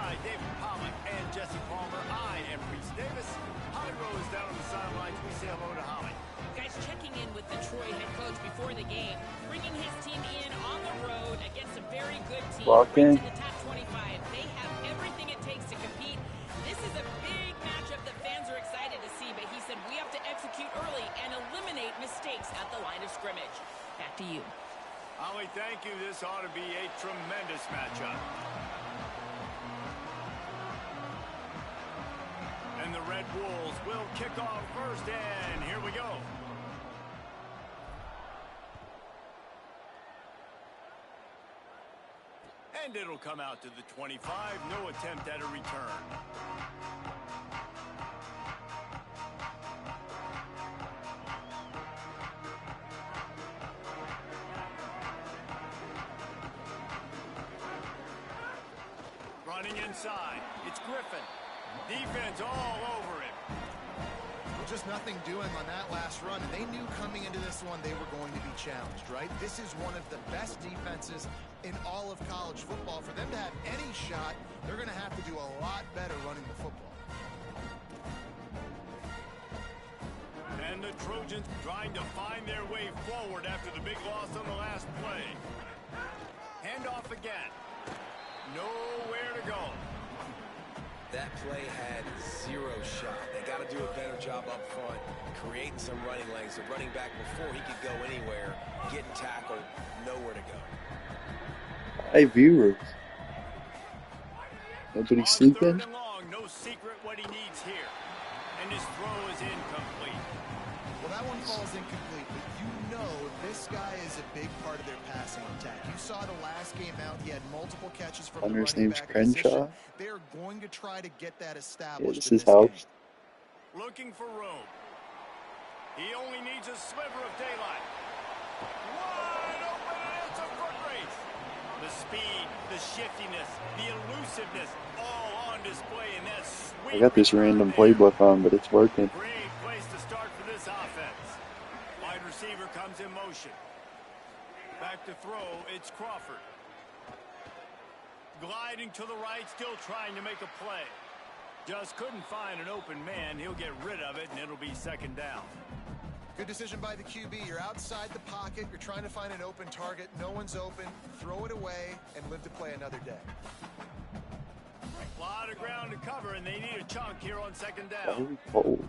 alongside David Pollack and Jesse Palmer, I am Reese Davis. Holly Rose down on the sidelines. We say hello to Holly. Guys, checking in with the Troy head coach before the game, bringing his team in on the road against a very good team. Walking. To the top 25. They have everything it takes to compete. This is a big matchup that fans are excited to see, but he said we have to execute early and eliminate mistakes at the line of scrimmage. Back to you. Holly, thank you. This ought to be a tremendous matchup. And the Red Wolves will kick off first, and here we go. And it'll come out to the 25. No attempt at a return. Running inside. It's Griffin. Defense all over it. Just nothing doing on that last run. And they knew coming into this one they were going to be challenged, right? This is one of the best defenses in all of college football. For them to have any shot, they're going to have to do a lot better running the football. And the Trojans trying to find their way forward after the big loss on the last play. Handoff again. Nowhere to go. That play had zero shot. They got to do a better job up front, creating some running lanes. The running back before he could go anywhere, getting tackled, nowhere to go. Hi, viewers. Nobody sleeping? Long, no secret what he needs here. And his throw is incomplete. Well, that one falls incomplete, but you know this guy is a big part of their passing attack. You saw the last game out, he had multiple catches from the running back position. They're going to try to get that established. Yeah, this is house. Looking for room. He only needs a sliver of daylight. Wide open, and it's a foot race. The speed, the shiftiness, the elusiveness, all on display in that sweet. I got this random playbook on, but it's working. Great place to start for this offense. Wide receiver comes in motion. Back to throw, it's Crawford. Gliding to the right, still trying to make a play. Just couldn't find an open man. He'll get rid of it, and it'll be second down. Good decision by the QB. You're outside the pocket. You're trying to find an open target. No one's open. Throw it away and live to play another day. A lot of ground to cover, and they need a chunk here on second down. Very cold.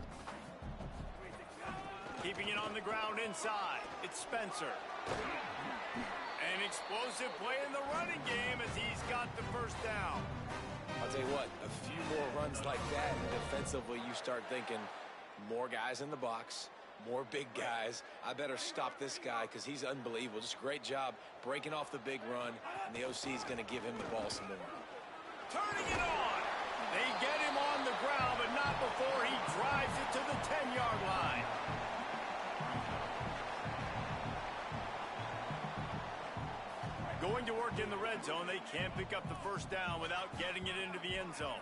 Keeping it on the ground inside. It's Spencer. An explosive play in the running game as he's got the first down. I'll tell you what, a few more runs like that, and defensively you start thinking more guys in the box, more big guys. I better stop this guy because he's unbelievable. Just a great job breaking off the big run, and the OC is going to give him the ball some more. Turning it on. They get him on the ground, but not before he drives it to the 10-yard line. Going to work in the red zone. They can't pick up the first down without getting it into the end zone.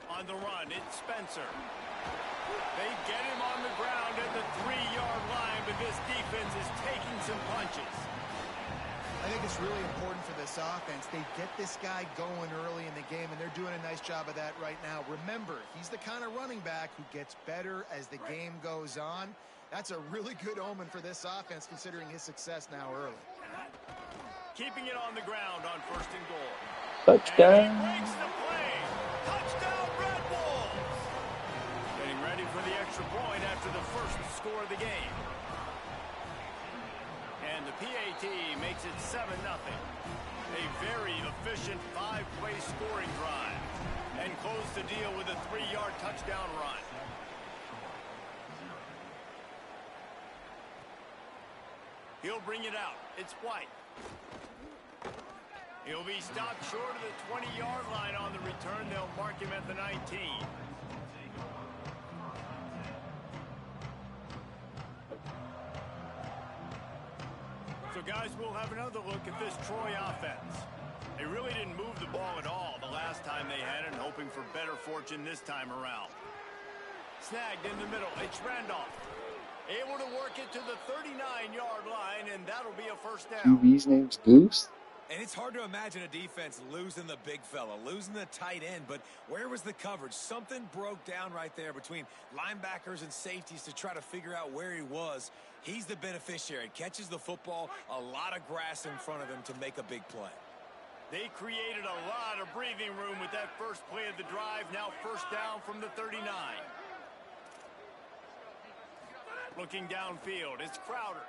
On the run, it's Spencer. They get him on the ground at the 3-yard line, but this defense is taking some punches. I think it's really important for this offense. They get this guy going early in the game, and they're doing a nice job of that right now. Remember, he's the kind of running back who gets better as the game goes on. That's a really good omen for this offense, considering his success now early. Keeping it on the ground on first and goal. Touchdown. And he breaks the play. Touchdown, Red Wolves. Getting ready for the extra point after the first score of the game. And the PAT makes it 7-0. A very efficient 5-play scoring drive. And close the deal with a 3-yard touchdown run. He'll bring it out. It's White. He'll be stopped short of the 20-yard line on the return. They'll mark him at the 19. So, guys, we'll have another look at this Troy offense. They really didn't move the ball at all the last time they had it, and hoping for better fortune this time around. Snagged in the middle. It's Randolph. Able to work it to the 39-yard line, and that'll be a first down. QB's name's Goose? And it's hard to imagine a defense losing the big fella, losing the tight end, but where was the coverage? Something broke down right there between linebackers and safeties to try to figure out where he was. He's the beneficiary. Catches the football, a lot of grass in front of him to make a big play. They created a lot of breathing room with that first play of the drive. Now first down from the 39. Looking downfield, it's Crowder.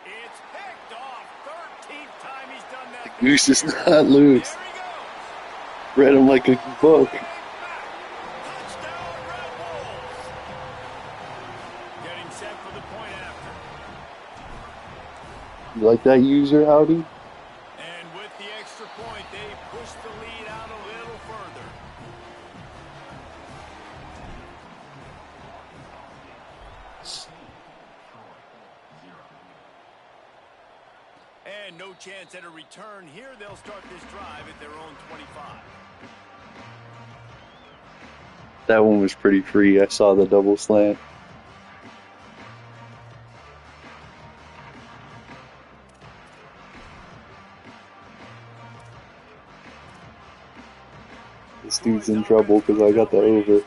It's picked off. 13th time he's done that. The goose is not loose. There he goes. Read him like a book. Touchdown, Red Bulls. Getting set for the point after. You like that user, Howdy? And with the extra point, they push the lead out a little further. And no chance at a return here. They'll start this drive at their own 25. That one was pretty free. I saw the double slant. This dude's in trouble because I got the over.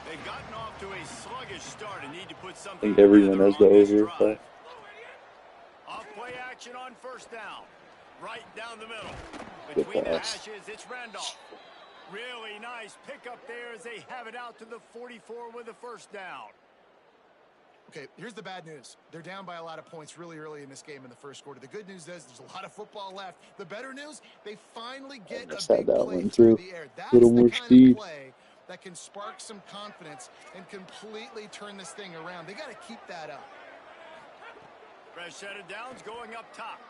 They've gotten off to a sluggish start and need to put I something think everyone together has the on this over. drive. But Off play action on first down. Right down the middle. Good Between the pass. hashes, it's Randolph. Really nice pickup there as they have it out to the 44 with a first down. Okay, here's the bad news. They're down by a lot of points really early in this game in the first quarter. The good news is there's a lot of football left. The better news, they finally get just a had big that play one through through. the air. That's Little the more kind speed. of play that can spark some confidence and completely turn this thing around. They got to keep that up. Fresh set of downs going up top.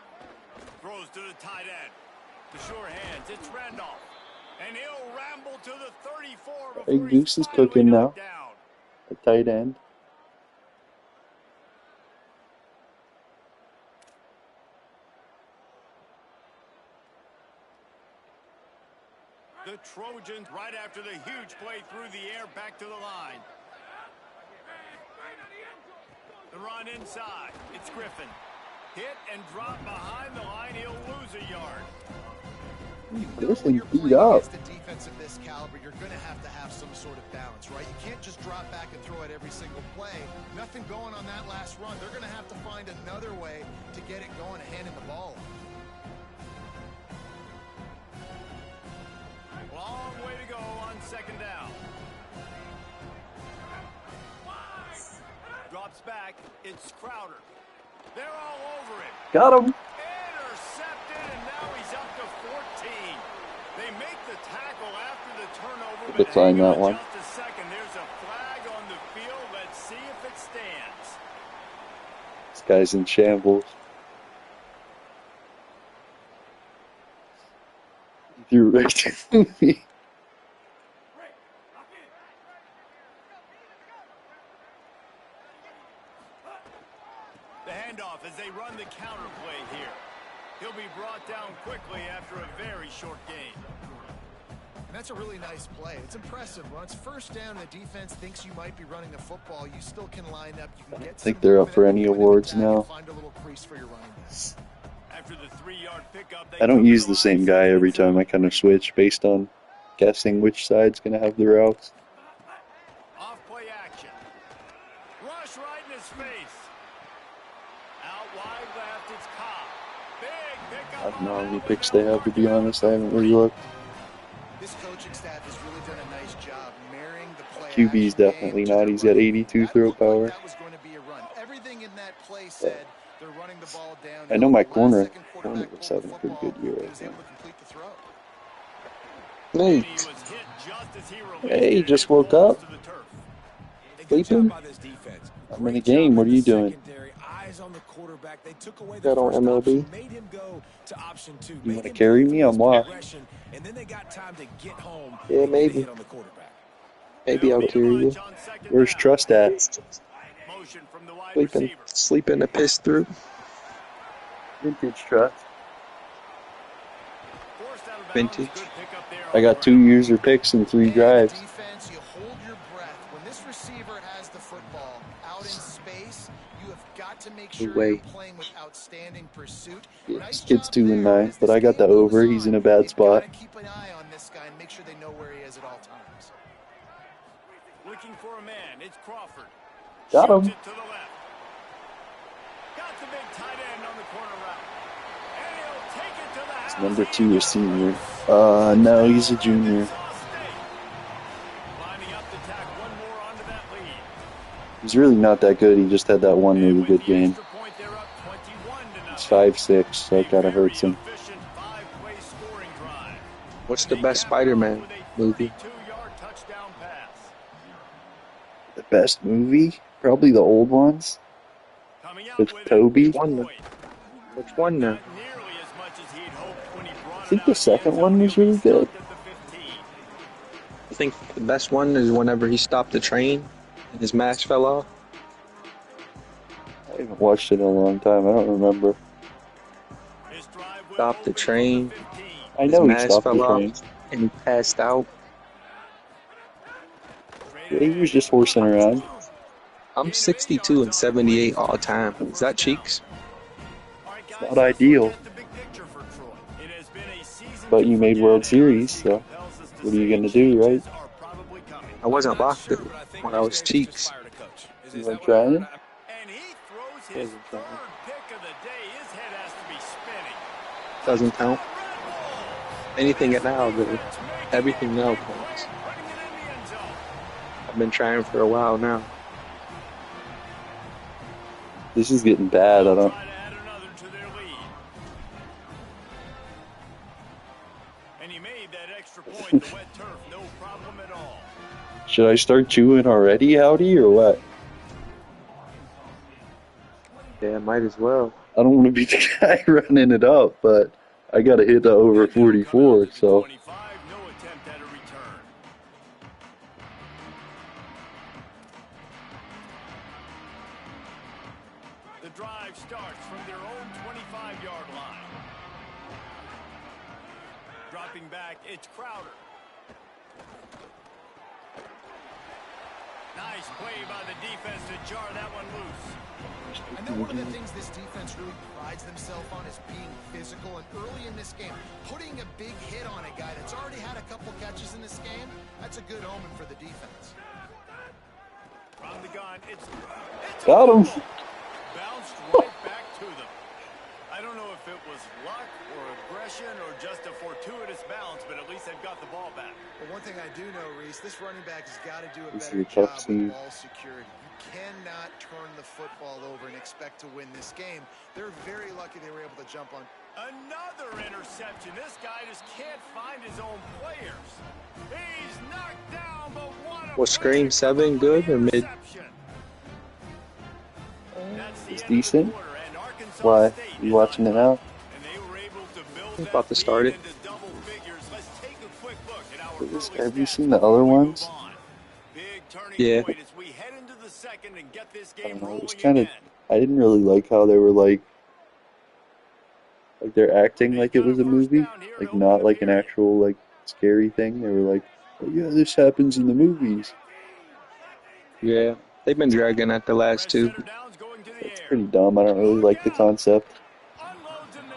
Throws to the tight end. The sure hands, it's Randolph. And he'll ramble to the 34 before Hey, Goose he's is cooking finally now. knocked down. a tight end. The Trojans right after the huge play through the air back to the line. The run inside. It's Griffin. Hit and drop behind the line. He'll lose a yard. Griffin beat Playing up. against a defense of this caliber, you're going to have some sort of balance, right? You can't just drop back and throw it every single play. Nothing going on that last run. They're going to have to find another way to get it going, handing the ball off. Long way to go on second down. Drops back. It's Crowder. They're all over it. Got him. Intercepted, and now he's up to 14. They make the tackle after the turnover, but Decline hang on that one. just a second. There's a flag on the field. Let's see if it stands. This guy's in shambles. He threw right to me. The handoff as they run the counter play here. He'll be brought down quickly after a very short game. And that's a really nice play. It's impressive. When it's first down and the defense thinks you might be running the football, you still can line up. You can get think some they're up movement for at any the point of awards attack now. and find a little crease for your running back. After the 3-yard pickup, they I don't come to use the same line guy every second and time. I kind of switch based on guessing which side's going to have the routes. off play action. Rush right in his face. Out wide left, it's Cobb. Big pickup. I don't know how many with picks no they have, to be marking. honest. I haven't really looked. This coaching staff has really done a nice job marrying the play QB's action definitely game to not. the He's got run. 82 That throw looked like power. that was going to be a run. Everything in that play said they're running the ball down. I know my The last corner second quarterback was pulled the having a pretty good football. year, He I was think. able to complete the throw. And he Nate, was hit just as he released hey, it, you just and it woke falls up? to the turf. Good Sleeping? job by this defense. I'm in a Great game. job What in are you the doing? secondary. Eyes on the quarterback. They took away the Got on first MLB. option, made him go to option 2. You made wanna him carry go me? through I'm his off. progression, and then they got time to get home Yeah, and get a maybe. hit on the quarterback. Maybe They'll I'll need a carry you. bunch on second Where's down. Trust at? Motion from the wide Sleeping, receiver. sleeping to piss through. Vintage Trust. Forced out of bounds. Vintage. Good pickup there I on got the 2 ground. user picks and 3 And the drives. defense, you hold your breath. When this receiver has the football out in space, pace, you have got to make No sure way. you're playing with outstanding pursuit. Yeah, Nice this kid's job there, 2-9, as but this I got the game goes over. He's in on, a bad they've spot. got to keep an eye on this guy and make sure they know where he is at all times. Looking for a man. It's Crawford. Got Shoots him. it to the left. Got the big tight end on the corner route. And he'll take it to the house. It's number 2, a senior. No, he's a junior. Lining up to tack one more onto that lead. He's really not that good. He just had that one And really with good the game. extra point, they're up 21-0. He's 5'6", so it kind of hurts him. Efficient five-play scoring drive. What's the They best cap it off Spider-Man with a movie? 32-yard touchdown pass. The best movie? Probably the old ones Coming out with with Toby. it, One. Troy. Which one now? Not nearly as much as he'd hoped when he brought I it think out the of the second end zone. one was He'll be really good. stopped at the 15. I think the best one is whenever he stopped the train and his mask fell off. I haven't watched it in a long time. I don't remember. His drive will Stopped the open from train, 15. I his know he mask stopped the fell off, train. and he passed out. Yeah, he was just horsing around. I'm 62 and 78 all time. Is that cheeks? All right, guys, Not let's look ideal. at the big picture for Troy. It has been a season But to you made forget, World and Series, honesty so compels us to what are you say gonna do, right? changes are probably coming. I wasn't I'm not locked sure, but I think when I these was days just cheeks. fired a coach. You Is like that what I heard? trying? And he throws Yeah, his he's third trying. pick of the day. His head has to be spinning. Doesn't count. Touchdown, Red Bulls! Anything This at now, though. defense making Everything a now big play counts. and putting it in the end zone. I've been trying for a while now. This is getting bad. I They'll don't. try to add another to their lead. And he made that extra point. The wet turf, no problem at all. Should I start chewing already, Howdy, or what? Yeah, might as well. I don't want to be the guy running it up, but I got to hit the over 44, so 25, no attempt at a return. The drive starts from their own 25-yard line. Dropping back, it's Crowder. Nice play by the defense to jar that one loose. I know one of the things this defense really prides themselves on is being physical, and early in this game, putting a big hit on a guy that's already had a couple catches in this game, that's a good omen for the defense. From the gun, it's got him. bounced right back to them. I don't know if it was luck or aggression or just a fortuitous bounce, but at least they've got the ball back. But one thing I do know, Reese, this running back has got to do a This is better a tough job scene. with ball security. You cannot turn the football over and expect to win this game. They're very lucky they were able to jump on. Another interception. This guy just can't find his own players. He's knocked down, but what a Was Scream 7 good or mid? It's decent. Why? You watching it now? I'm about to start it. Have you seen the other ones? Yeah. I don't know. It was kind of. I didn't really like how they were like they're acting like it was a movie, like not like an actual like scary thing. They were like, oh, yeah, this happens in the movies. Yeah. They've been dragging at the last two. It's pretty dumb. I don't really like the concept.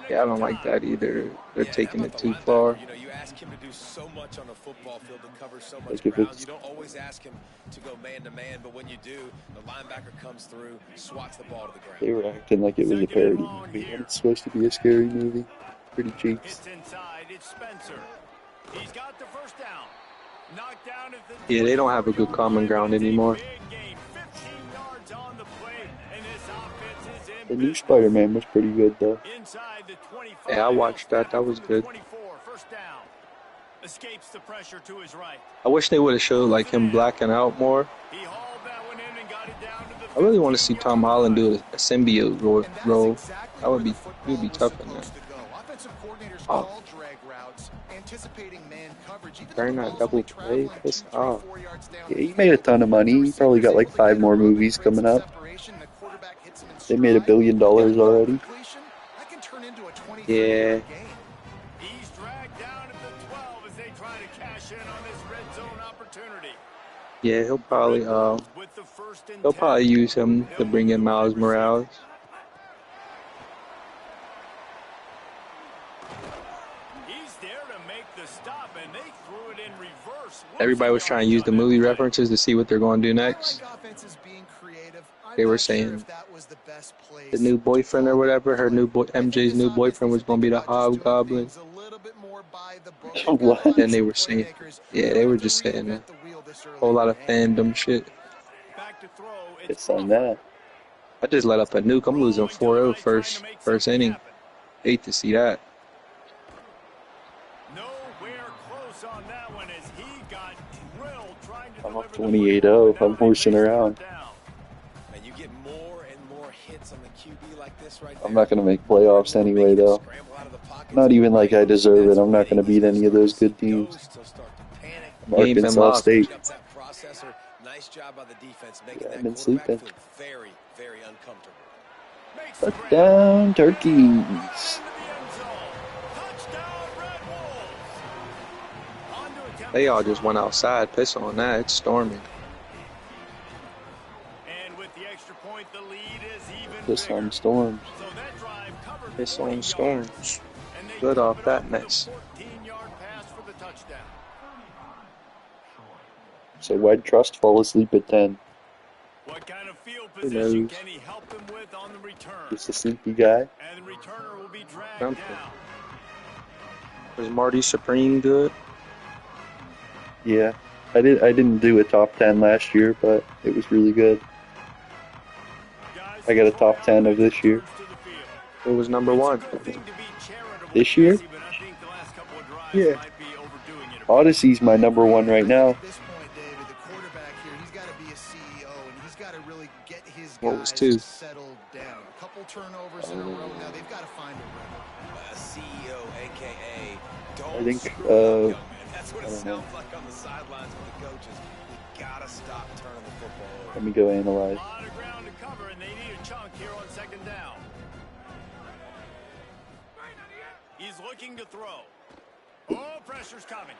Yeah, I don't like that either. They're taking it too linebacker, far. you know, you ask him to do so much on a football field to cover so much Like if ground. it's- You don't always ask him to go man to man, but when you do, the linebacker comes through, swats the ball to the ground. They were acting like it was a parody movie. And it's supposed to be a scary movie. Pretty cheeks. It's inside. It's Spencer. He's got the first down. Knocked down at the Yeah, they don't have a good common ground anymore. big game. 15 yards on the play, and this offense is in The new business. Spider-Man was pretty good though. Inside the 25. Yeah, I watched that. That was From the good. 24, first down. Escapes the pressure to his right. I wish they would have showed like him blacking out more. He hauled that one in and got it down to the I really want to see Tom Holland do a symbiote And that is role. exactly That would where be the it would football be was tough in there. supposed to go. Offensive coordinators Oh. call drag routes, anticipating man coverage. Even Better though the not ball's double only play. traveling Piss 2, 3, off. 4 yards down Yeah, the he made a ton of money. He probably got like 5 more movies coming up. They made $1 billion already. That can turn into a 23-yard Yeah. gain. He's dragged down at the 12 as they try to cash in on this red zone opportunity. Yeah, he'll probably With the first and They'll 10. probably use him to They'll bring move in the Miles wide receiver. Morales. He's there to make the stop, and they threw it in reverse. Everybody was trying to use the movie references to see what they're going to do next. I like offenses being creative. I'm They were not sure saying if that was the best place the new boyfriend or whatever, her new MJ's new boyfriend was going to be the Hobgoblin. a little bit more by the book. They've got a What? lot of And they true were saying, playmakers. yeah, They they don't were have to just saying a reinvent the wheel this early whole in lot the of game. fandom shit. Back to throw. It's on that. I just let up a nuke. I'm losing 4-0 first inning. Happen. Hate to see that. Nowhere close on that one as he got drilled trying to I'm up deliver the 28-0. football. I'm horsing around. And you get more and more hits on the QB like this right I'm there. not going to make playoffs anyway, though. Scramble out of the pocket Not to even the like right. I deserve it. That's I'm not when going to beat he's any of gonna those start good to see teams. ghosts. He'll start to panic. I'm Games Arkansas unlocked. State. Up that processor. Nice job by the defense making Yeah, I've that been quarterback sleeping. feel very, very uncomfortable. Touchdown, turkeys. They all just went outside. Piss on that. It's storming. And with the extra point, the lead is even Piss bigger. on storms. So that drive covered Piss 40 on yards. storms. And they Good top off it that with a mess. 14-yard pass for the touchdown. So why'd Trust fall asleep at 10? What kind of field Who position knows? can he help them with on the return? Just a sleepy guy? And the returner will be dragged Something. down. Was Marty Supreme good? Yeah. I didn't do a top 10 last year, but it was really good. Guys, I got a Troy top 10 of this year. returns to the field. Who was number It's a one? good thing to be charitable, This year? Casey, but I think the last couple of drives Yeah. might be overdoing it a bit. Odyssey's my number one right now. At this point, David, the quarterback here, he's got to be a CEO, and he's got to really get his What was guys two? settled down. A couple turnovers in a row now. They've got to find a rhythm. A CEO, a.k.a. I Don't think, screw up, young man. That's what I it don't know. sounds like on the sidelines with the coaches. We got to stop turning the football over. Let me go A analyze. lot of ground to cover, and they need a chunk here on second down. He's looking to throw. Oh, pressure's coming.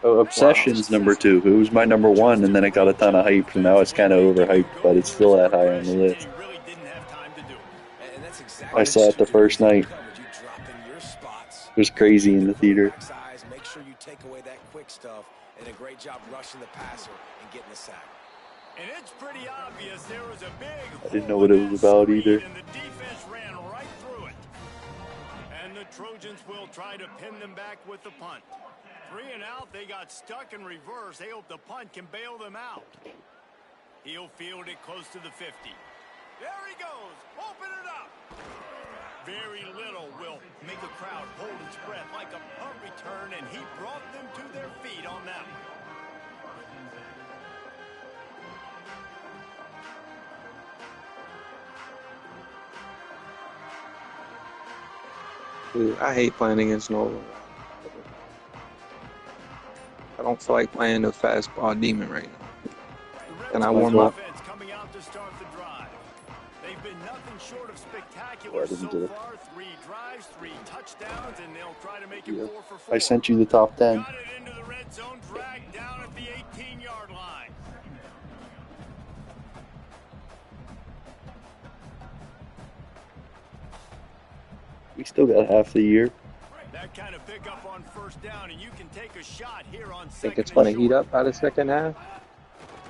Oh, Obsession's number 2. It was my number 1, and then it got a ton of hype, so now it's kind of overhyped, but it's still that high on the list. He really didn't have time to do it. And that's exactly I saw it the first night. You drop in your spots. It was crazy in the theater. Quarterback's eyes, make sure you take away that quick stuff, and a great job rushing the passer and getting the sack. And it's pretty obvious there was a big I didn't know what it was about either. And the defense ran right through it. And the Trojans will try to pin them back with the punt. 3 and out, they got stuck in reverse. They hope the punt can bail them out. He'll field it close to the 50. There he goes. Open it up. Very little will make a crowd hold its breath like a punt return, and he brought them to their feet on that one. Dude, I hate playing against Nolan. I don't feel like playing the fastball demon right now. Can I warm up? Offense coming out to start the drive. They've been nothing short of spectacular Yeah, I didn't do so it. far. 3 drives, 3 touchdowns, and they'll try to make it Yeah. 4 for 4. I sent you the top 10. Got it into the red zone, dragged down at the 18-yard line. We still got half the year. That kind of pickup on first down, and you can take a shot here on Think second it's going to and heat short. up by the second half?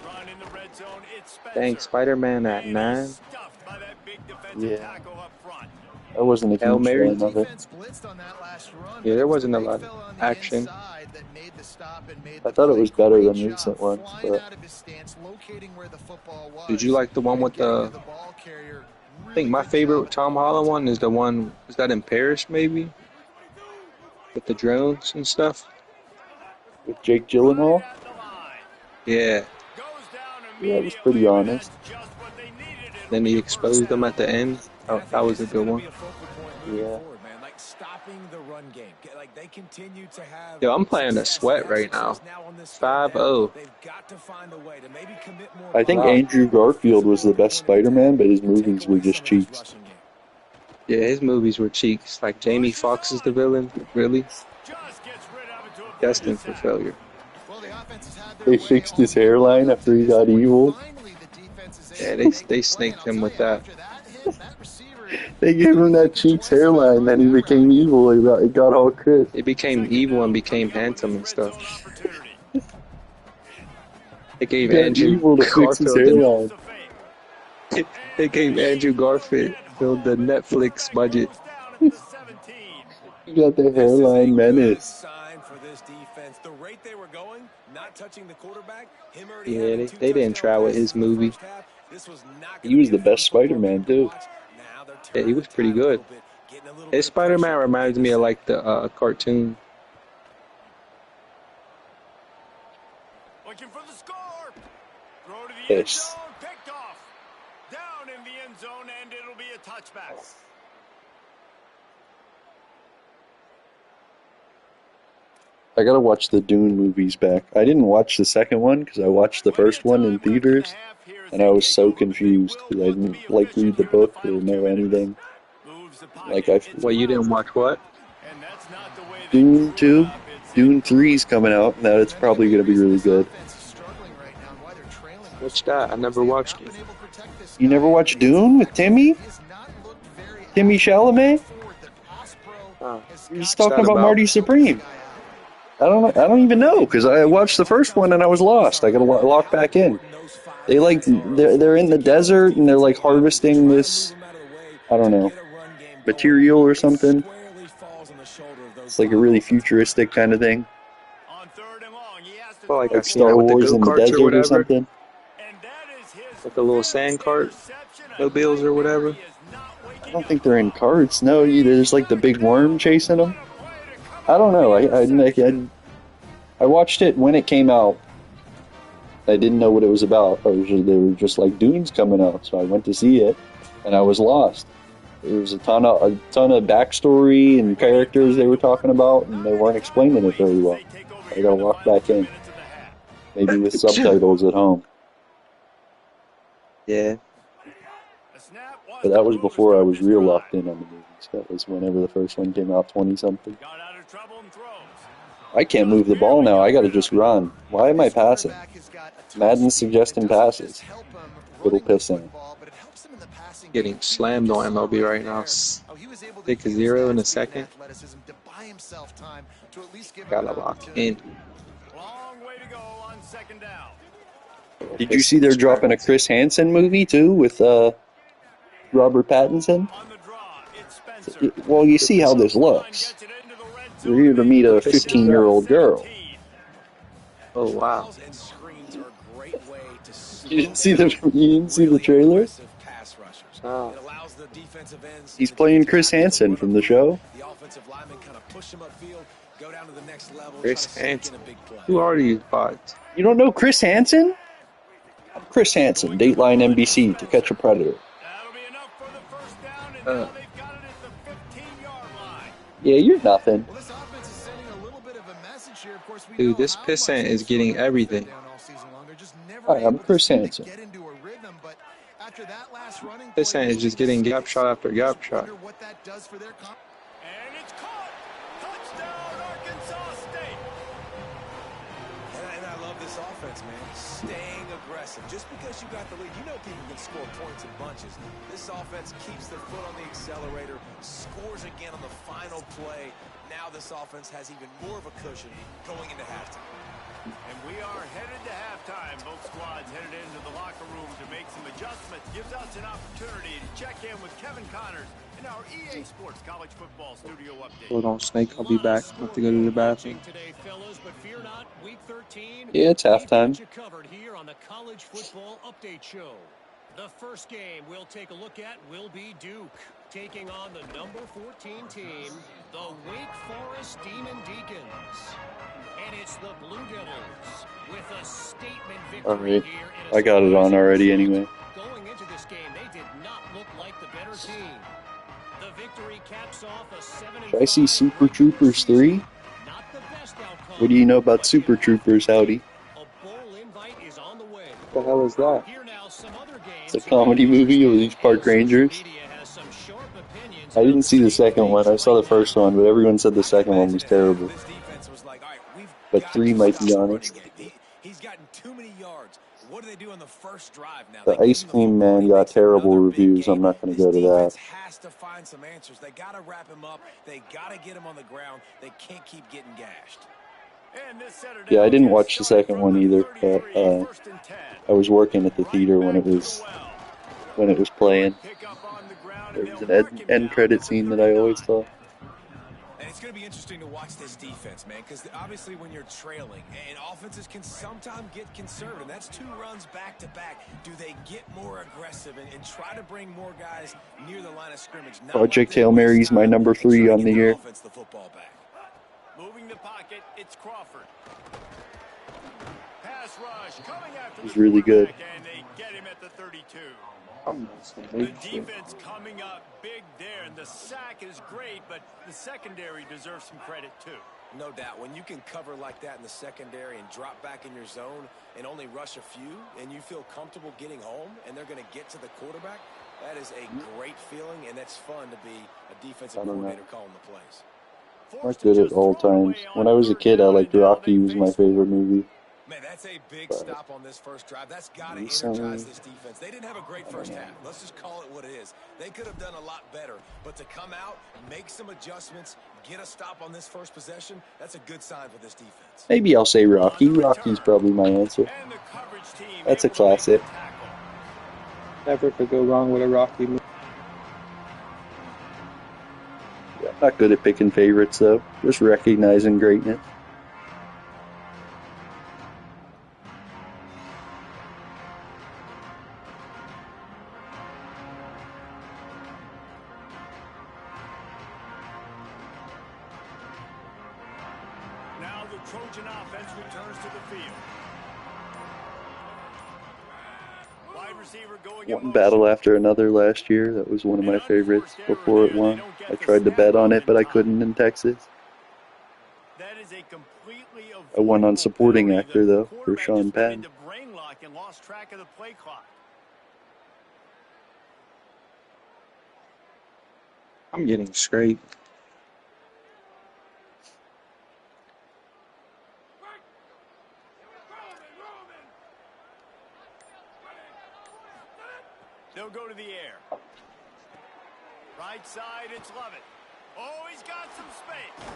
Run in the red zone, it's Spencer. Dang, Spider-Man at And he's 9. stuffed by that big defensive Yeah. tackle up front. I wasn't a Hail huge Mary. fan of it. Defense blitzed on that last run, Yeah, but there it was wasn't the a big lot of fella on the action. inside that made the stop and made I the thought it play. was better Great than job recent ones, flying but out of his stance, locating where the football was, Did you like the one and with getting the... to ball carrier. I Really think my good favorite job. Tom Holland one is the one... Is that in Paris, maybe? With the drones and stuff? with Jake Gyllenhaal, Right at the line. Yeah. Goes down yeah, it was pretty immediately, and honest. that's just what they needed. It'll Then be he a first exposed them down. at the end. Oh, that was a good one. Yeah. Man, like stopping the run game. Like they continue to have. Yo, I'm playing a success. sweat They have right now. success on this third 5-0. down. They've got to find a way to maybe commit more. I think Wow. Andrew Garfield was the best Spider-Man, but his movies were just cheeks. Yeah, his movies were cheeks. Like Jamie Foxx is the villain. Really? Just gets rid of it to avoid Destined the for sack. failure. Well, the offense has had their They way fixed his all hairline game. after he got evil. Finally, the defense is Yeah, they snaked him with that. They gave him that cheeks hairline, then he became evil. He got all Chris. He became evil and became handsome and stuff. They He gave got Andrew evil to fix his Garfield hairline. they gave Andrew Garfield the Netflix budget. He got the hairline menace. Sign for this defense. The rate they were going, not touching the quarterback, him already Yeah, having they didn't try with his movie. He was the best Spider-Man too. Yeah, he was pretty good. His Spider-Man reminds me of like the cartoon. Looking for the score. Throw to the end Yes. zone, picked off. Down in the end zone, and it'll be a touchback. I gotta watch the Dune movies back. I didn't watch the second one because I watched the first one in theaters, and I was so confused because I didn't like read the book or know anything. Like Well, you didn't watch what? Dune 2, Dune 3's coming out, and it's probably gonna be really good. What's that? I never watched it. You never watched Dune with Timmy? Timmy Chalamet? Oh, You're just what's talking that about Marty Supreme. I don't even know because I watched the first one and I was lost. I gotta lock back in. They're in the desert and they're like harvesting this, I don't know, material or something. It's like a really futuristic kind of thing, Well, like like I've seen Star that with the Wars in the go-karts or desert or whatever, something. like the little sand cart, mobiles or whatever. I don't think they're in carts. No, there's like the big worm chasing them. I don't know. I watched it when it came out. I didn't know what it was about. They were just like Dune's coming out, so I went to see it, and I was lost. There was a ton of backstory and characters they were talking about, and they weren't explaining it very well. I gotta walk back in, maybe with subtitles at home. Yeah. But that was before I was real locked in on the movies. That was whenever the first one came out, 20-something. I can't move the ball now. I gotta just run. Why am I passing? Madden's suggesting passes. Little pissing. Getting slammed on MLB right now. Take a 0 in a second. Gotta lock in. Did you see they're dropping a Chris Hansen movie too with Robert Pattinson? Well, you see how this looks. We're here to meet a 15-year-old girl. Oh wow! You didn't see the trailer? Oh. He's playing Chris Hansen from the show. Chris Hansen. Who are these bots? You don't know Chris Hansen? I'm Chris Hansen, Dateline NBC, To Catch a Predator. Yeah, you're nothing. Dude, this pissant is getting everything. Hi, I'm Chris Hansen. Pissant is just getting gap shot after gap shot. And it's caught. Touchdown, Arkansas State. And I love this offense, man. Staying aggressive. Just because you got the lead, you know people can score points in bunches. This offense keeps their foot on the accelerator, scores again on the final play. Now this offense has even more of a cushion going into halftime. And we are headed to halftime. Both squads headed into the locker room to make some adjustments. Gives us an opportunity to check in with Kevin Connors in our EA Sports College Football Studio update. Hold on, Snake. I'll be back. I have to go to the bathroom. Yeah, it's halftime. Here on the College Football Update Show. The first game we'll take a look at will be Duke taking on the number 14 team, the Wake Forest Demon Deacons. And it's the Blue Devils with a statement victory Alright, here. I got it on already anyway. Going into this game, they did not look like the better team. The victory caps off a 7-5. Should I see Super Troopers 3? Not the best outcome. What do you know about Super Troopers, Howdy? A bowl invite is on the way. What the hell is that? Here now, some other games. It's a comedy movie of these park rangers. I didn't see the second one. I saw the first one, but everyone said the second one was terrible. But 3 might be honest. He's gotten too many yards. What do they do on the first drive now? The Ice Cream Man got terrible reviews. I'm not going to go to that. Has to find some answers. They got to wrap him up. They got to get him on the ground. They can't keep getting gashed. Yeah, I didn't watch the second one either, but I was working at the theater when it was playing. There was an end credit scene that I always saw. And it's going to be interesting to watch this defense, man, because obviously when you're trailing, and offenses can sometimes get conservative. That's 2 runs back-to-back. Do they get more aggressive and try to bring more guys near the line of scrimmage? Project Hail Mary's my number 3 on the year. Moving the pocket, it's Crawford. Pass rush coming after It was really good. And they get him at the 32. The defense coming up big there, and the sack is great, but the secondary deserves some credit too. No doubt. When you can cover like that in the secondary and drop back in your zone and only rush a few, and you feel comfortable getting home, and they're going to get to the quarterback, that is a great feeling, and that's fun to be a defensive coordinator calling the plays. Not good at all times. When I was a kid, I liked Rocky. Was my favorite movie. Man, that's a big stop on this first drive. That's got to energize this defense. They didn't have a great first half. Let's just call it what it is. They could have done a lot better. But to come out, make some adjustments, get a stop on this first possession, that's a good sign for this defense. Maybe I'll say Rocky. Rocky's probably my answer. That's a classic. Never could go wrong with a Rocky movie. Yeah, I'm not good at picking favorites, though. Just recognizing greatness. Now the Trojan offense returns to the field. Wide receiver going One battle after another last year. That was one of my favorites before it won. I tried to bet on it, but I couldn't in Texas. That is a completely I won on supporting actor, though, for Sean Penn. Brain lock and lost track of the play clock. I'm getting scraped. They'll go to the air. Right side, it's Lovett. Oh, he's got some space.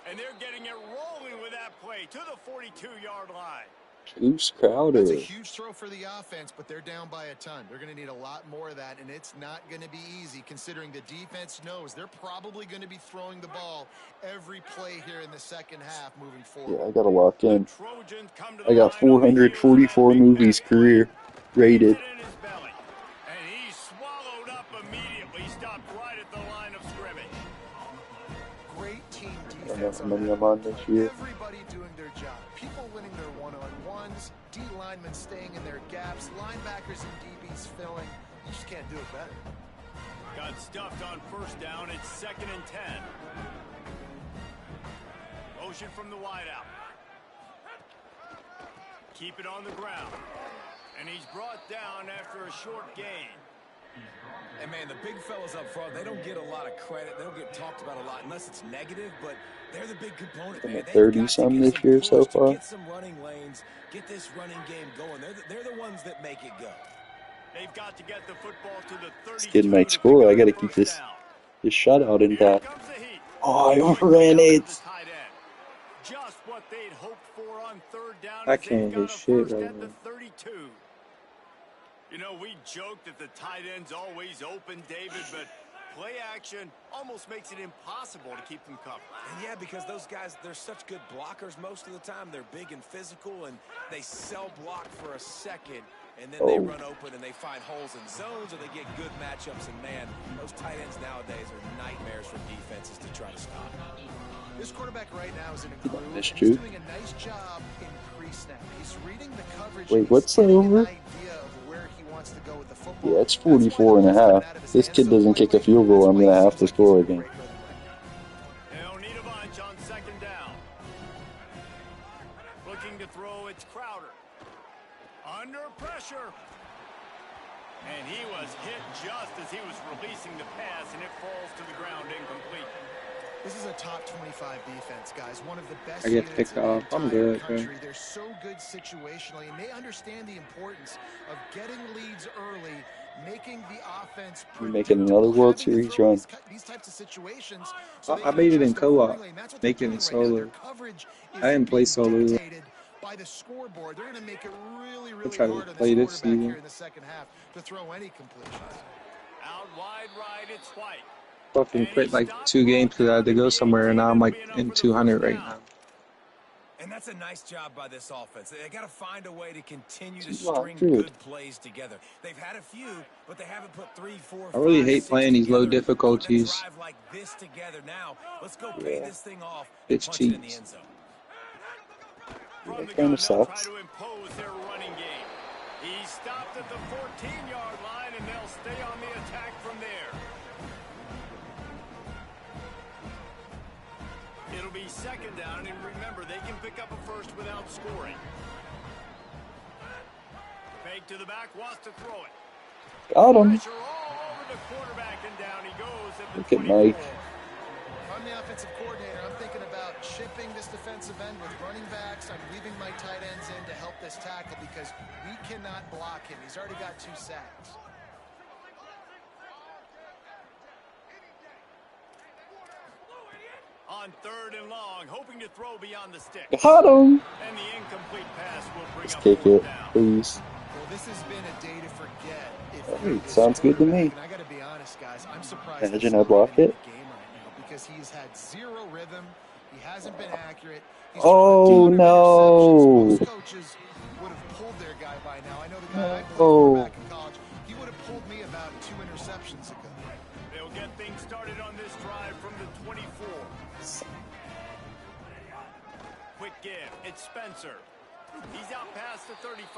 And they're getting it rolling with that play to the 42-yard line. Goose Crowder. That's a huge throw for the offense, but they're down by a ton. They're going to need a lot more of that, and it's not going to be easy considering the defense knows they're probably going to be throwing the ball every play here in the second half moving forward. Yeah, I got to lock in. I got 444 movies career rated. I don't know how many I'm on this year. Everybody doing their job. People winning their one-on-ones, D linemen staying in their gaps, linebackers and DBs filling. You just can't do it better. Got stuffed on first down. It's 2nd and 10. Motion from the wideout. Keep it on the ground. And he's brought down after a short gain. And, man, the big fellas up front, they don't get a lot of credit. They don't get talked about a lot unless it's negative, but they're the big component, man. 30-some this year so far. Get some running lanes, get this running game going. They're the ones that make it go. They've got to get the football to the 32. This kid might score. I got to keep this shutout intact. Oh, I overran it. Just what they'd hoped for on third down. I can't hit shit right now. You know, we joke that the tight end's always open, David, but play action almost makes it impossible to keep them covered. And yeah, because those guys, they're such good blockers most of the time. They're big and physical, and they sell block for a second, and then they run open and they find holes in zones, or they get good matchups. And, man, those tight ends nowadays are nightmares for defenses to try to stop. This quarterback right now is in a groove. He's doing a nice job in pre-snap. He's reading the coverage. Wait, what's the over? Yeah, it's 44.5. This kid doesn't kick a field goal, I'm going to have to score again. They'll need a bunch on 2nd down. Looking to throw, it's Crowder. Under pressure. And he was hit just as he was releasing the pass, and it falls to the ground incomplete. This is a top 25 defense, guys. One of the best I get units picked in the off. I'm entire good, country. man. They're so good situationally, and they understand the importance of getting leads early, making the offense You're making another predictable, World having to Series throw in run. these types of situations so they I can made it in adjust co-op, accordingly, and that's what they're making doing it right now. Their solo. coverage I isn't didn't play being solo. dictated by the scoreboard. They're going to make it really, I really try to hard on this play this quarterback here season. in the second half to throw any completions. Out wide right, it's White. Fucking And he quit like stopped 2 games because I had brought to down go at the somewhere, and 18. now I'm It'll like be enough in for the first 200 right down. now. And that's a nice job by this offense. They got to find a way to continue to string 200. good plays together. They've had a few, but they haven't put 3, 4, I really 5, hate 6 playing these low together. Putting a difficulties. drive like this together now. Let's go pay Yeah, this thing off and Bitch punch it in the cheats. end zone. From it the kind gun, of they'll try sucks. to impose their running game. He stopped at the 14-yard line, and they'll stay on the attack from there. It'll be second down, and remember, they can pick up a first without scoring. Fake to the back, wants to throw it. Got him. Pressure all over the quarterback, and down he goes at the Look at 24. Mike. I'm the offensive coordinator. I'm thinking about chipping this defensive end with running backs. I'm leaving my tight ends in to help this tackle because we cannot block him. He's already got 2 sacks. On third and long, hoping to throw beyond the stick. Got him. And the incomplete pass will bring Just up kick fourth it, down. please. Well, this has been a day to forget. If All you're right, this sounds good to me. quarterback. And I got to be honest, guys, I'm surprised Imagine he's I not block even in it. the game right now because he's had 0 rhythm. He hasn't been accurate. He's Oh, thrown a ton of no. interceptions. Most coaches would have pulled their guy by now. I know the guy I played No. quarterback in college. He would have pulled me about 2 interceptions ago. They'll get things started on this drive from the 24. Quick give. It's Spencer. He's out past the 35.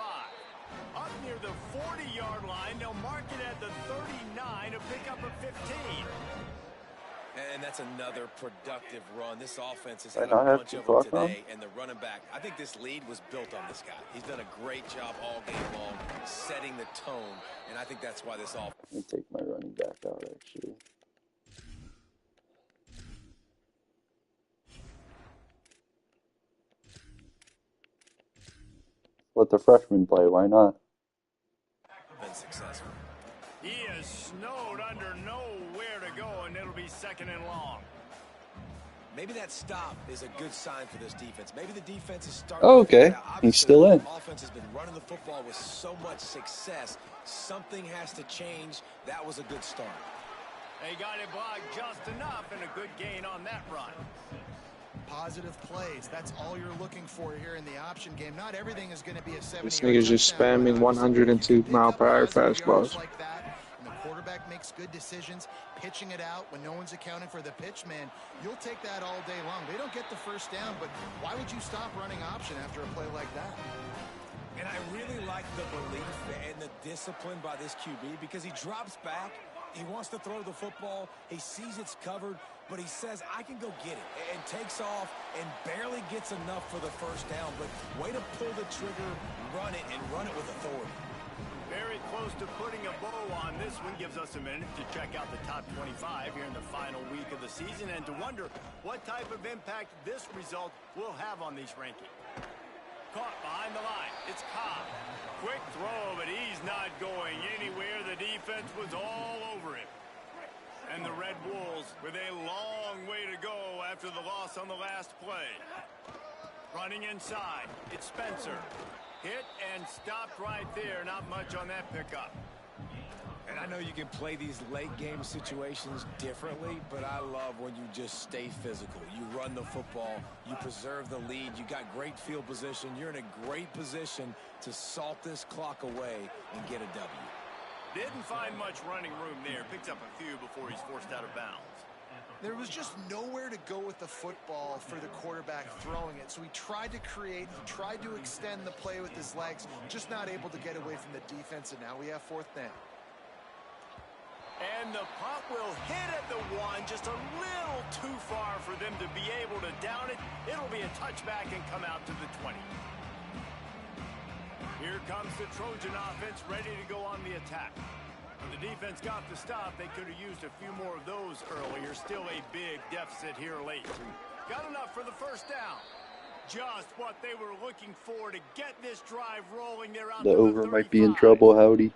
Up near the 40-yard line, they'll mark it at the 39 to pick up a 15. And that's another productive run. This offense has I had a not have bunch to of them block on? today, and the running back, I think this lead was built on this guy. He's done a great job all game long setting the tone, and I think that's why this offense. Let me take my running back out, actually. Let the freshman play, why not? Been successful. He is snowed under, nowhere to go, and it'll be second and long. Maybe that stop is a good sign for this defense. Maybe the defense is starting Oh, to figure okay. it out. He's Obviously, still in. the offense has been running the football with so much success. Something has to change. That was a good start. They got it blocked just enough, and a good gain on that run. Positive plays. That's all you're looking for here in the option game. Not everything is going to be a 70-yard This nigga's just touchdown spamming run. Obviously, 102 you can pick mile up per hour positive yards fastballs. like that, and the quarterback makes good decisions, pitching it out when no one's accounting for the pitch man. You'll take that all day long. They don't get the first down, but why would you stop running option after a play like that? And I really like the belief and the discipline by this QB because he drops back. He wants to throw the football. He sees it's covered, but he says, I can go get it, and takes off and barely gets enough for the first down. But way to pull the trigger, run it, and run it with authority. Very close to putting a bow on this one. Gives us a minute to check out the top 25 here in the final week of the season and to wonder what type of impact this result will have on these rankings. Caught behind the line. It's Cobb. Quick throw, but he's not going anywhere. The defense was all over him. And the Red Wolves with a long way to go after the loss on the last play. Running inside. It's Spencer. Hit and stopped right there. Not much on that pickup. And I know you can play these late game situations differently, but I love when you just stay physical. You run the football, you preserve the lead, you got great field position, you're in a great position to salt this clock away and get a W. Didn't find much running room there. Picks up a few before he's forced out of bounds. There was just nowhere to go with the football for the quarterback throwing it. So he tried to create, he tried to extend the play with his legs, just not able to get away from the defense, and now we have fourth down. And the punt will hit at the 1, just a little too far for them to be able to down it. It'll be a touchback and come out to the 20. Here comes the Trojan offense ready to go on the attack. The defense got the stop. They could have used a few more of those earlier. Still a big deficit here late. Got enough for the first down. Just what they were looking for to get this drive rolling. They're out The to over the might be in 35. trouble, Howdy.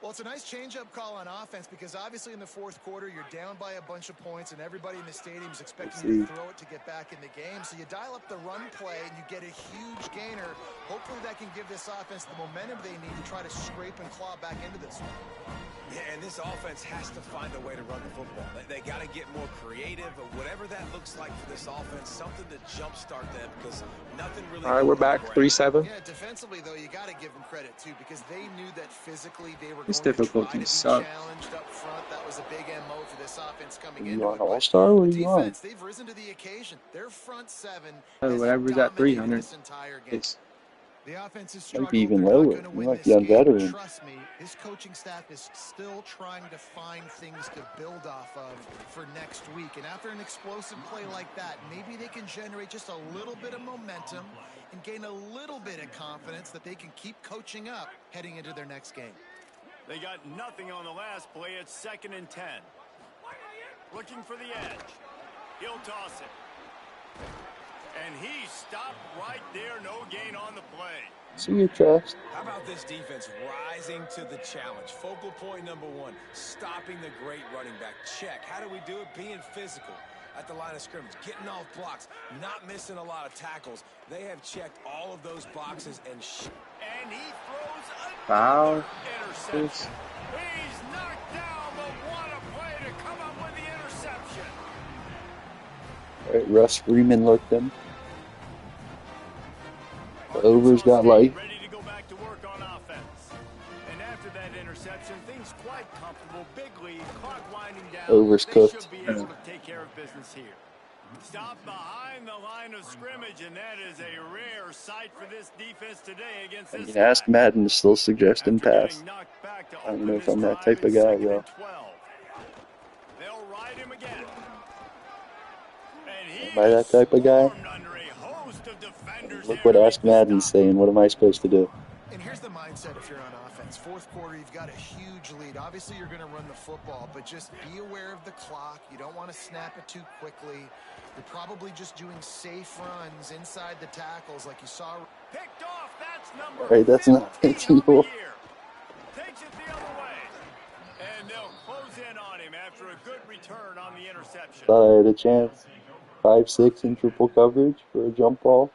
Well, it's a nice change-up call on offense because obviously in the fourth quarter, you're down by a bunch of points and everybody in the stadium is expecting you to throw it to get back in the game. So you dial up the run play and you get a huge gainer. Hopefully that can give this offense the momentum they need to try to scrape and claw back into this one. Yeah, and this offense has to find a way to run the football. They got to get more creative, or whatever that looks like for this offense, something to jumpstart them because nothing really... All right, we're back, 3-7. Yeah, defensively, though, you got to give them credit, too, because they knew that physically they were This going to try to difficulty be sucks. challenged up front. That was a big MO for this offense coming You into want it. But All-Star? What the do you want? defense, they've risen to the occasion. Their front seven Oh, has whatever's at dominated 300. this entire game. It's The offense is Might be struggled. even They're not lower. going to You win might this be on game. veteran. Trust me, this coaching staff is still trying to find things to build off of for next week. And after an explosive play like that, maybe they can generate just a little bit of momentum and gain a little bit of confidence that they can keep coaching up heading into their next game. They got nothing on the last play. It's 2nd and 10. Looking for the edge. He'll toss it. And he stopped right there. No gain on the play. See your trust. How about this defense rising to the challenge? Focal point number one, stopping the great running back. Check. How do we do it? Being physical at the line of scrimmage, getting off blocks, not missing a lot of tackles. They have checked all of those boxes and he throws foul. interception. He's knocked down, but what a play to come up with the interception. All right, Russ Freeman looked them. The overs got light. Ready to go back to work on offense. And after that interception, things quite comfortable. Big lead, clock winding down. Overs They cooked. should be able to take care of business here. Stop behind the line of scrimmage, and that is a rare sight for this defense today against I this mean, guy. Ask Madden to still suggest him After pass. getting knocked back to I don't open know if this I'm that drive, type of it's guy, 2nd though. and 12. They'll ride him again. And Am I that type of guy? swarmed under a host of defenders Look there what to Ask make the Madden's stop. saying. What am I supposed to do? And here's the mindset if you're on offense. Fourth quarter, you've got a huge lead. Obviously, you're going to run the football, but just be aware of the clock. You don't want to snap it too quickly. You're probably just doing safe runs inside the tackles like you saw. Picked off. That's number All right, that's not 15 on the ideal. year. Takes it the other way. And they'll close in on him after a good return on the interception. Thought I had a chance. 5-6 in triple coverage for a jump ball.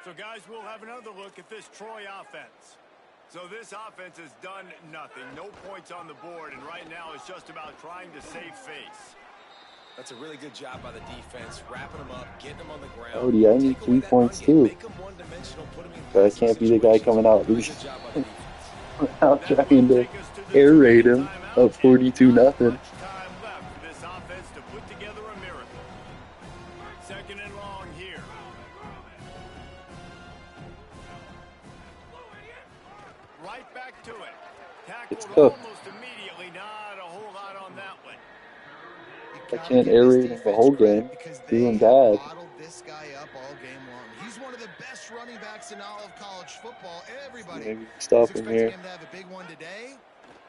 So, guys, we'll have another look at this Troy offense. So this offense has done nothing. No points on the board, and right now it's just about trying to save face. That's a really good job by the defense, wrapping them up, getting them on the ground. Oh, yeah, I need Take away 3 that points, run game, too. make them one-dimensional, put them in But I passing can't be the guy situations. coming out Really good job by the defense. out trying to air raid him up 42-0. Much time left for this offense to put together a miracle. 2nd and long here. Right back to it. It's Tackled cooked. almost immediately. Not a whole lot on that one. I can't air raid him the whole game. Doing bad. Bottled this guy up all game long. He's one of the best running backs in all of college football. Everybody Maybe is stop him expecting here. him to have a big one today.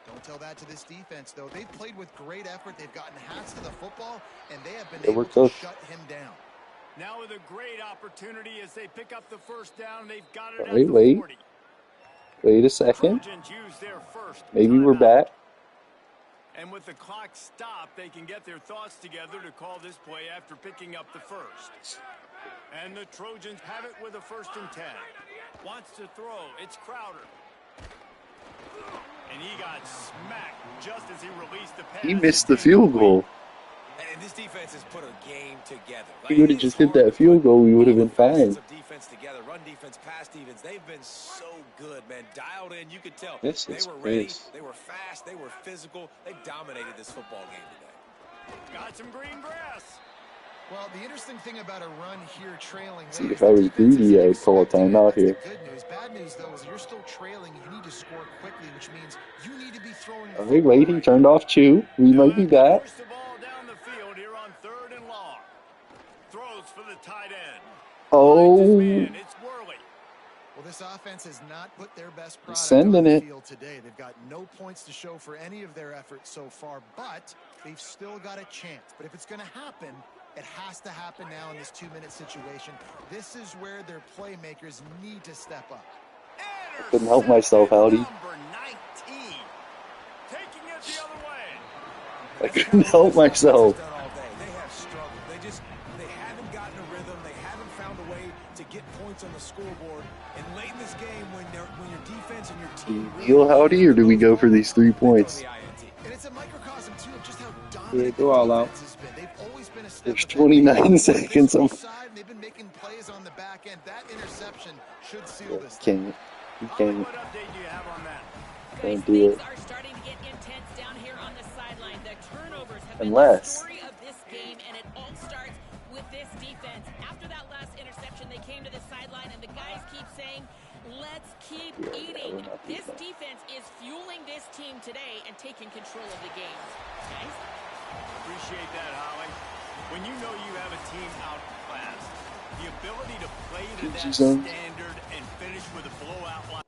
Don't tell that to this defense, though. They've played with great effort. They've gotten hats to the football, and they have been Yeah, we're able to cooked. shut him down. Now with a great opportunity as they pick up the first down. They've got it at Wait, the wait. 40. Wait a second. Trojans use their first Maybe we're timeout. back. And with the clock stopped, they can get their thoughts together to call this play after picking up the first. And the Trojans have it with a 1st and 10. Wants to throw. It's Crowder. And he got smacked just as he released the pass. He missed the field goal. And this defense has put a game together. If he would have just hit that field goal, we would have been fine. Defense together, run defense, pass defense. They've been so good, man. Dialed in, you could tell. This They is were ready. crazy. They were fast. They were physical. They dominated this football game today. Got some green grass. Well, the interesting thing about a run here trailing. See, late if is I the was defense greedy, isn't I would call a expecting it. timeout That's the here. good news. Bad news, though, is you're still trailing. You need to score quickly, which means you need to be throwing the All right, wait. He right. turned off Chew. We might be back. Push the ball down the field here on 3rd and long. Throws for the tight end. Finds his Oh, man. It's Worley. Well, this offense has not put their best product Sending on the it. field today. They've got no points to show for any of their efforts so far, but they've still got a chance. But if it's going to happen, it has to happen now in this 2-minute situation. This is where their playmakers need to step up. Couldn't help myself, Howdy. Number 19. Taking it the other way. I couldn't help myself. Done all day. They have struggled. They haven't gotten a rhythm. They haven't found a way to get points on the scoreboard. And late in this game, when your defense and your Do team we deal, Howdy, or do we go for these 3 points? And it's a microcosm, too, of just how dominant Yeah, go all out. the defense has been. They've always been a step There's ahead. 29 seconds. They've been making plays on the back end. That interception should seal this thing. You Holly, can't. what update do you have on that? Don't Guys, do things it. are starting to get intense down here on the sideline. The turnovers have Unless. been the story of this game, and it all starts with this defense. After that last interception, they came to the sideline, and the guys keep saying, let's keep eating. This defense is fueling this team today and taking control of the game. Guys? Appreciate that, Holly. When you know you have a team outclassed, the ability to play to that Zone. standard and finish with a blowout like